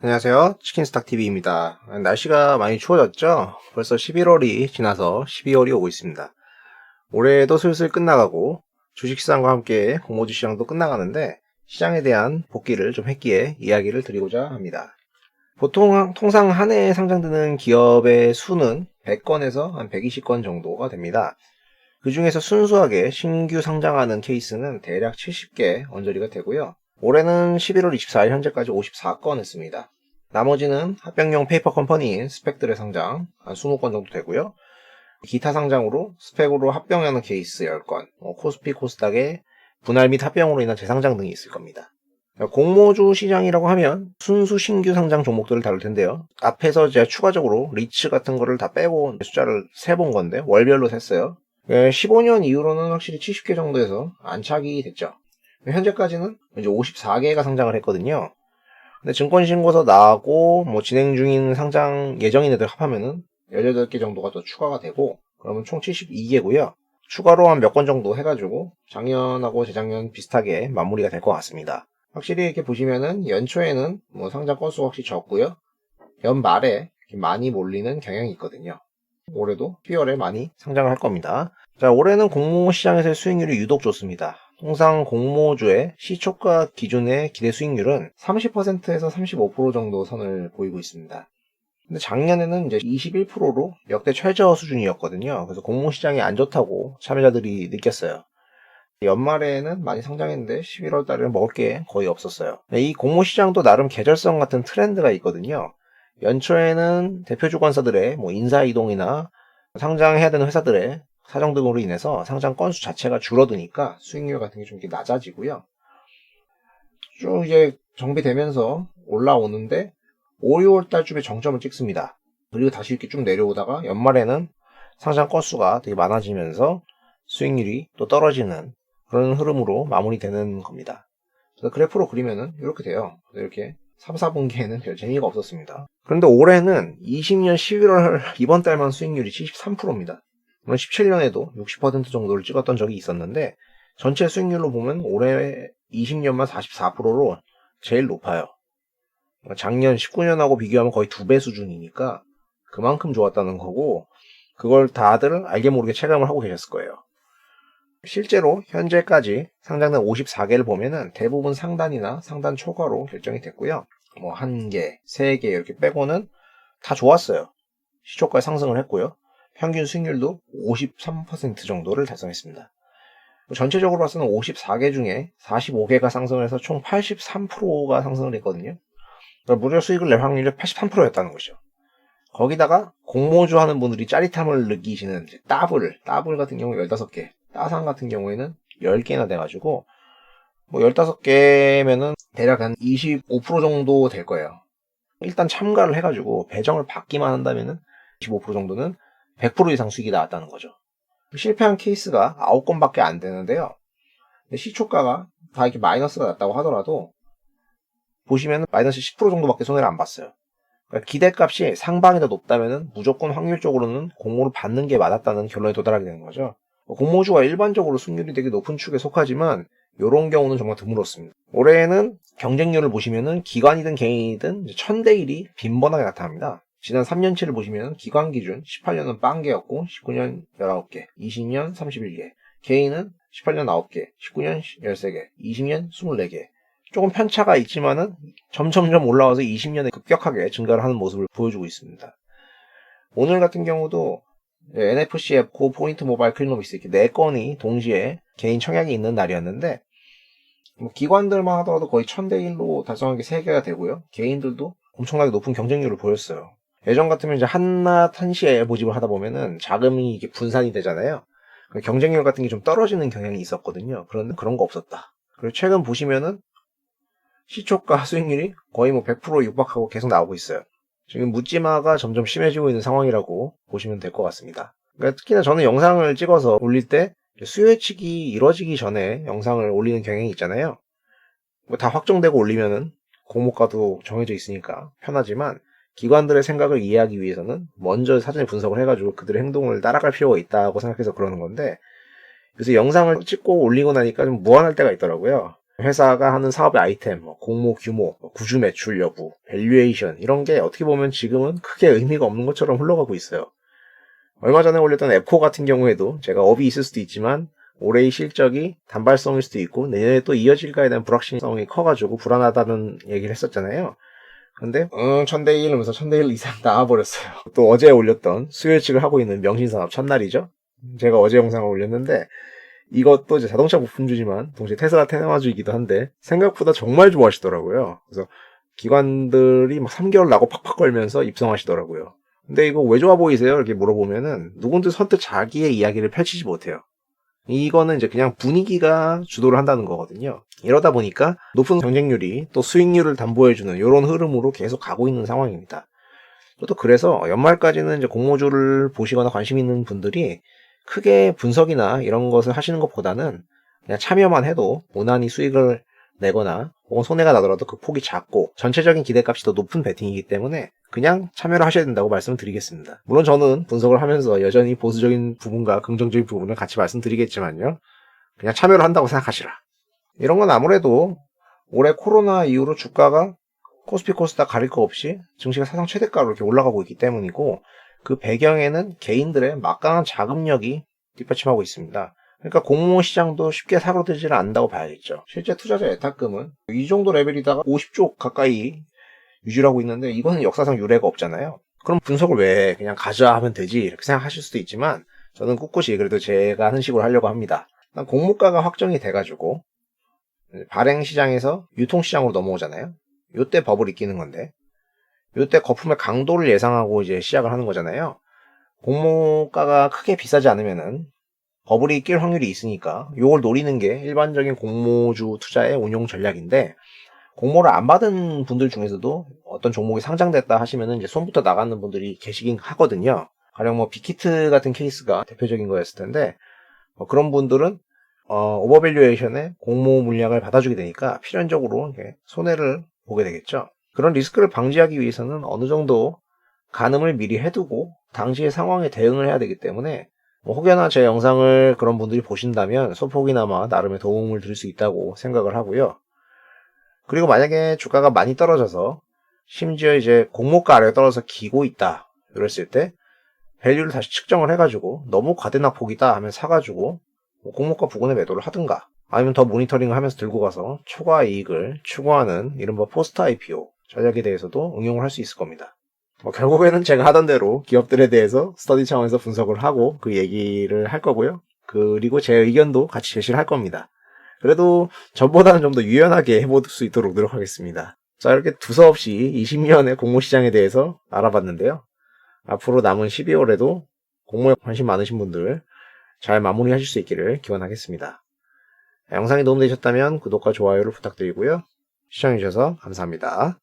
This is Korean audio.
안녕하세요. 치킨스탁TV입니다. 날씨가 많이 추워졌죠? 벌써 11월이 지나서 12월이 오고 있습니다. 올해도 슬슬 끝나가고 주식시장과 함께 공모주 시장도 끝나가는데 시장에 대한 복귀를 좀 했기에 이야기를 드리고자 합니다. 통상 한 해에 상장되는 기업의 수는 100건에서 한 120건 정도가 됩니다. 그 중에서 순수하게 신규 상장하는 케이스는 대략 70개 언저리가 되고요. 올해는 11월 24일 현재까지 54건 했습니다. 나머지는 합병용 페이퍼 컴퍼니인 스펙들의 상장 한 20건 정도 되고요. 기타 상장으로 스펙으로 합병하는 케이스 10건, 코스피, 코스닥의 분할 및 합병으로 인한 재상장 등이 있을 겁니다. 공모주 시장이라고 하면 순수 신규 상장 종목들을 다룰 텐데요. 앞에서 제가 추가적으로 리츠 같은 거를 다 빼고 숫자를 세본 건데 월별로 셌어요. 15년 이후로는 확실히 70개 정도에서 안착이 됐죠. 현재까지는 이제 54개가 상장을 했거든요. 근데 증권신고서 나하고 진행 중인 상장 예정인 애들 합하면은 18개 정도가 더 추가가 되고, 그러면 총 72개고요. 추가로 한 몇 건 정도 해가지고 작년하고 재작년 비슷하게 마무리가 될 것 같습니다. 확실히 이렇게 보시면은 연초에는 상장 건수가 확실히 적고요. 연말에 많이 몰리는 경향이 있거든요. 올해도 12월에 많이 상장을 할 겁니다. 자, 올해는 공모 시장에서의 수익률이 유독 좋습니다. 통상 공모주의 시초가 기준의 기대 수익률은 30%에서 35% 정도 선을 보이고 있습니다. 근데 작년에는 이제 21%로 역대 최저 수준이었거든요. 그래서 공모 시장이 안 좋다고 참여자들이 느꼈어요. 연말에는 많이 상장했는데 11월 달에는 먹을 게 거의 없었어요. 이 공모 시장도 나름 계절성 같은 트렌드가 있거든요. 연초에는 대표 주관사들의 인사 이동이나 상장해야 되는 회사들의 사정 등으로 인해서 상장 건수 자체가 줄어드니까 수익률 같은 게 좀 이렇게 낮아지고요. 쭉 이제 정비되면서 올라오는데 5, 6월 달쯤에 정점을 찍습니다. 그리고 다시 이렇게 쭉 내려오다가 연말에는 상장 건수가 되게 많아지면서 수익률이 또 떨어지는 그런 흐름으로 마무리되는 겁니다. 그래서 그래프로 그리면은 이렇게 돼요. 이렇게 3, 4분기에는 별 재미가 없었습니다. 그런데 올해는 20년 11월 이번 달만 수익률이 73%입니다. 물론 17년에도 60% 정도를 찍었던 적이 있었는데 전체 수익률로 보면 올해 20년만 44%로 제일 높아요. 작년 19년하고 비교하면 거의 2배 수준이니까 그만큼 좋았다는 거고, 그걸 다들 알게 모르게 체감을 하고 계셨을 거예요. 실제로 현재까지 상장된 54개를 보면은 대부분 상단이나 상단 초과로 결정이 됐고요. 1개, 3개 이렇게 빼고는 다 좋았어요. 시초가에 상승을 했고요. 평균 수익률도 53% 정도를 달성했습니다. 전체적으로 봐서는 54개 중에 45개가 상승을 해서 총 83%가 상승을 했거든요. 그러니까 무료 수익을 낼 확률이 83%였다는 것이죠. 거기다가 공모주 하는 분들이 짜릿함을 느끼시는 따블 같은 경우 15개, 따상 같은 경우에는 10개나 돼가지고 15개면은 대략 한 25% 정도 될 거예요. 일단 참가를 해가지고 배정을 받기만 한다면은 25% 정도는 100% 이상 수익이 나왔다는 거죠. 실패한 케이스가 9건밖에 안 되는데요. 시초가가 다 이렇게 마이너스가 났다고 하더라도 보시면 마이너스 10% 정도밖에 손해를 안 봤어요. 그러니까 기대값이 상방이 더 높다면 무조건 확률적으로는 공모를 받는 게 맞았다는 결론에 도달하게 되는 거죠. 공모주가 일반적으로 승률이 되게 높은 축에 속하지만 이런 경우는 정말 드물었습니다. 올해는 경쟁률을 보시면은 기관이든 개인이든 1000대 1이 빈번하게 나타납니다. 지난 3년치를 보시면 기관 기준 18년은 빵개였고 19년 19개, 20년 31개, 개인은 18년 9개, 19년 13개, 20년 24개. 조금 편차가 있지만은 점점점 올라와서 20년에 급격하게 증가를 하는 모습을 보여주고 있습니다. 오늘 같은 경우도 NFC 앱코, 포인트 모바일, 클리노비스 이렇게 4건이 동시에 개인 청약이 있는 날이었는데 기관들만 하더라도 거의 1000대 1로 달성한 게 3개가 되고요. 개인들도 엄청나게 높은 경쟁률을 보였어요. 예전 같으면 이제 한낮 한시에 모집을 하다 보면은 자금이 이게 분산이 되잖아요. 경쟁률 같은 게 좀 떨어지는 경향이 있었거든요. 그런데 그런 거 없었다. 그리고 최근 보시면은 시초가 수익률이 거의 100% 육박하고 계속 나오고 있어요. 지금 묻지마가 점점 심해지고 있는 상황이라고 보시면 될 것 같습니다. 그러니까 특히나 저는 영상을 찍어서 올릴 때 수요 예측이 이루어지기 전에 영상을 올리는 경향이 있잖아요. 다 확정되고 올리면은 공모가도 정해져 있으니까 편하지만 기관들의 생각을 이해하기 위해서는 먼저 사전에 분석을 해가지고 그들의 행동을 따라갈 필요가 있다고 생각해서 그러는 건데, 그래서 영상을 찍고 올리고 나니까 좀 무안할 때가 있더라고요. 회사가 하는 사업의 아이템, 공모 규모, 구주 매출 여부, 밸류에이션 이런 게 어떻게 보면 지금은 크게 의미가 없는 것처럼 흘러가고 있어요. 얼마 전에 올렸던 앱코 같은 경우에도 제가 업이 있을 수도 있지만 올해의 실적이 단발성일 수도 있고 내년에 또 이어질까에 대한 불확실성이 커가지고 불안하다는 얘기를 했었잖아요. 근데 1000대1 하면서 1000대1 이상 나와버렸어요. 또 어제 올렸던 수요 예측을 하고 있는 명신산업 첫날이죠. 제가 어제 영상을 올렸는데 이것도 이제 자동차 부품주지만 동시에 테슬라 테마주이기도 한데 생각보다 정말 좋아하시더라고요. 그래서 기관들이 막 3개월 나고 팍팍 걸면서 입성하시더라고요. 근데 이거 왜 좋아 보이세요? 이렇게 물어보면은 누군지 선뜻 자기의 이야기를 펼치지 못해요. 이거는 이제 그냥 분위기가 주도를 한다는 거거든요. 이러다 보니까 높은 경쟁률이 또 수익률을 담보해주는 이런 흐름으로 계속 가고 있는 상황입니다. 또 그래서 연말까지는 이제 공모주를 보시거나 관심 있는 분들이 크게 분석이나 이런 것을 하시는 것보다는 그냥 참여만 해도 무난히 수익을 내거나 혹은 손해가 나더라도 그 폭이 작고 전체적인 기대값이 더 높은 베팅이기 때문에 그냥 참여를 하셔야 된다고 말씀을 드리겠습니다. 물론 저는 분석을 하면서 여전히 보수적인 부분과 긍정적인 부분을 같이 말씀드리겠지만요. 그냥 참여를 한다고 생각하시라. 이런 건 아무래도 올해 코로나 이후로 주가가 코스피 코스닥 가릴 거 없이 증시가 사상 최대가로 이렇게 올라가고 있기 때문이고 그 배경에는 개인들의 막강한 자금력이 뒷받침하고 있습니다. 그러니까 공모 시장도 쉽게 사고들지를 않는다고 봐야겠죠. 실제 투자자 예탁금은 이 정도 레벨이다가 50조 가까이 유지를 하고 있는데 이거는 역사상 유례가 없잖아요. 그럼 분석을 왜 그냥 가져야 하면 되지 이렇게 생각하실 수도 있지만 저는 꿋꿋이 그래도 제가 하는 식으로 하려고 합니다. 일단 공모가가 확정이 돼가지고 발행시장에서 유통시장으로 넘어오잖아요. 요때 버블이 끼는 건데 요때 거품의 강도를 예상하고 이제 시작을 하는 거잖아요. 공모가가 크게 비싸지 않으면은 버블이 낄 확률이 있으니까 요걸 노리는 게 일반적인 공모주 투자의 운용 전략인데 공모를 안 받은 분들 중에서도 어떤 종목이 상장됐다 하시면은 이제 손부터 나가는 분들이 계시긴 하거든요. 가령 뭐 빅히트 같은 케이스가 대표적인 거였을 텐데 그런 분들은 오버밸류에이션에 공모 물량을 받아주게 되니까 필연적으로 손해를 보게 되겠죠. 그런 리스크를 방지하기 위해서는 어느 정도 가늠을 미리 해두고 당시의 상황에 대응을 해야 되기 때문에 혹여나 제 영상을 그런 분들이 보신다면 소폭이나마 나름의 도움을 드릴 수 있다고 생각을 하고요. 그리고 만약에 주가가 많이 떨어져서 심지어 이제 공모가 아래에 떨어져서 기고 있다 이랬을 때 밸류를 다시 측정을 해가지고 너무 과대낙폭이다 하면 사가지고 공모가 부근에 매도를 하든가 아니면 더 모니터링을 하면서 들고 가서 초과 이익을 추구하는 이른바 포스트 IPO 전략에 대해서도 응용을 할 수 있을 겁니다. 결국에는 제가 하던 대로 기업들에 대해서 스터디 차원에서 분석을 하고 그 얘기를 할 거고요. 그리고 제 의견도 같이 제시를 할 겁니다. 그래도 전보다는 좀 더 유연하게 해볼 수 있도록 노력하겠습니다. 자, 이렇게 두서없이 20년의 공모시장에 대해서 알아봤는데요. 앞으로 남은 12월에도 공모에 관심 많으신 분들 잘 마무리하실 수 있기를 기원하겠습니다. 영상이 도움되셨다면 구독과 좋아요를 부탁드리고요. 시청해주셔서 감사합니다.